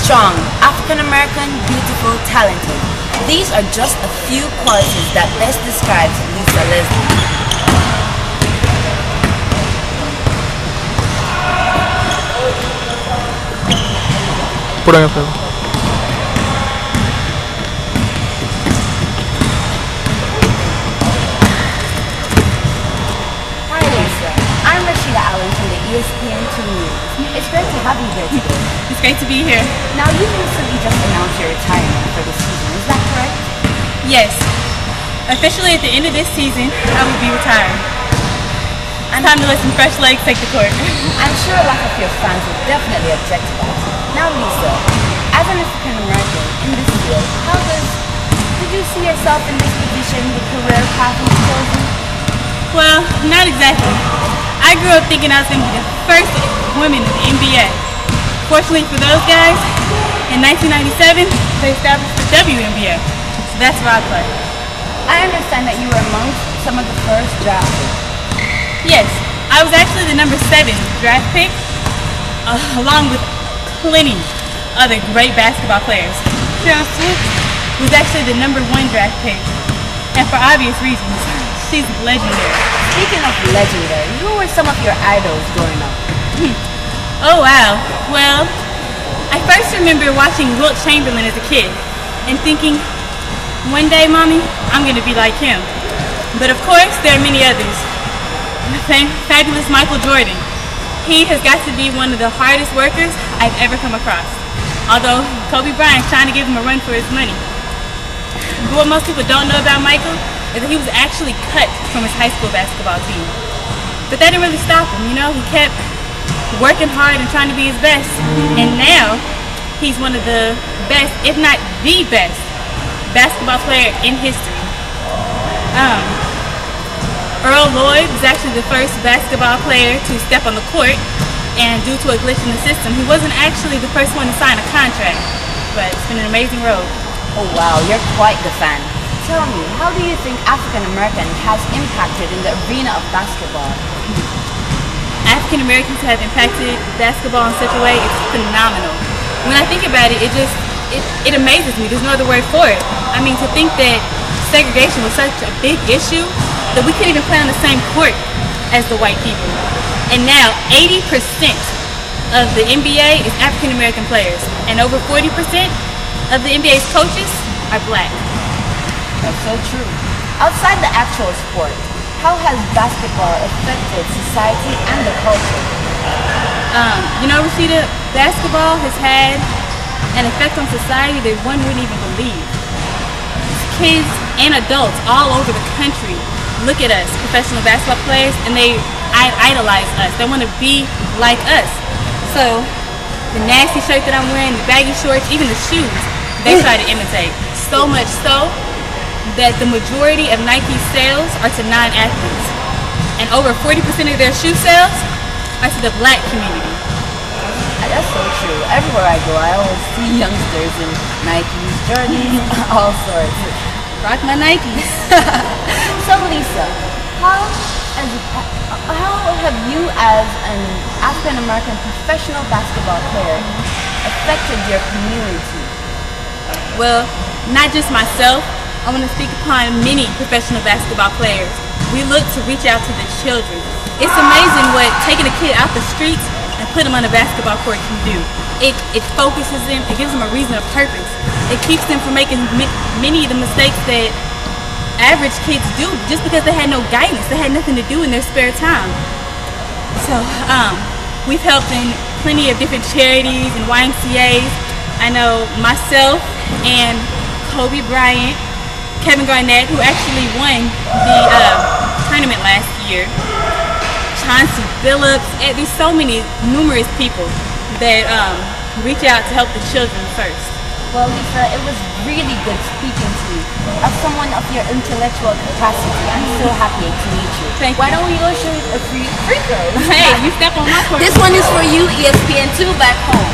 strong, African American, beautiful, talented. These are just a few qualities that best describes Lisa Leslie. Put on your phone. Hi Lisa, I'm Rashida Allen from the ESPN2 News. It's great to have you here today. It's great to be here. Now you recently just announced your retirement for the season, is that correct? Yes. Officially at the end of this season, I will be retired. It's time to let some fresh legs take the court. I'm sure a lot of your fans will definitely object to that. Now Lisa, as an African American in this field, did you see yourself in this position, the career path you've chosen? Well, not exactly. I grew up thinking I was going to be the first woman in the NBA. Fortunately for those guys, in 1997, they established the WNBA. So that's where I play. I understand that you were amongst some of the first drafted. Yes, I was actually the number 7 draft pick, along with plenty other great basketball players. Cheryl Swoops was actually the number 1 draft pick, and for obvious reasons, she's legendary. Speaking of legendary, who were some of your idols growing up? Oh wow, well, I first remember watching Wilt Chamberlain as a kid, and thinking, one day, mommy, I'm going to be like him. But of course, there are many others. The fabulous Michael Jordan. He has got to be one of the hardest workers I've ever come across. Although Kobe Bryant's trying to give him a run for his money. But what most people don't know about Michael is that he was actually cut from his high school basketball team. But that didn't really stop him, you know? He kept working hard and trying to be his best. And now, he's one of the best, if not the best, basketball player in history. Earl Lloyd was actually the first basketball player to step on the court, and due to a glitch in the system, he wasn't actually the first one to sign a contract, but it's been an amazing road. Oh wow, you're quite the fan. Tell me, how do you think African American has impacted in the arena of basketball? African Americans have impacted basketball in such a way, it's phenomenal. When I think about it, it amazes me. There's no other word for it. I mean, to think that segregation was such a big issue that we couldn't even play on the same court as the white people. And now 80% of the NBA is African American players, and over 40% of the NBA's coaches are black. That's so true. Outside the actual sport, how has basketball affected society and the culture? You know, Rashida, basketball has had an effect on society that one wouldn't even believe. Kids and adults all over the country look at us, professional basketball players, and they idolize us. They want to be like us. So the nasty shirt that I'm wearing, the baggy shorts, even the shoes, they try to imitate. So much so that the majority of Nike's sales are to non-athletes. And over 40% of their shoe sales are to the black community. That's so true. Everywhere I go, I always see youngsters in Nikes, Jordans, all sorts. Rock my Nikes. So Lisa, how have you as an African American professional basketball player affected your community? Well, not just myself. I want to speak upon many professional basketball players. We look to reach out to the children. It's amazing what taking a kid out the streets and put them on a basketball court can do. It focuses them, it gives them a reason, a purpose. It keeps them from making many of the mistakes that average kids do just because they had no guidance. They had nothing to do in their spare time. So we've helped in plenty of different charities and YMCAs. I know myself and Kobe Bryant, Kevin Garnett, who actually won the tournament last year, Chauncey Billups, there's so many numerous people that reach out to help the children first. Well, Lisa, it was really good speaking to you. As someone of your intellectual capacity, I'm so happy to meet you. Thank you. Why don't we go shoot a free throw? Hey, you step on my court. This one is for you, ESPN2 back home.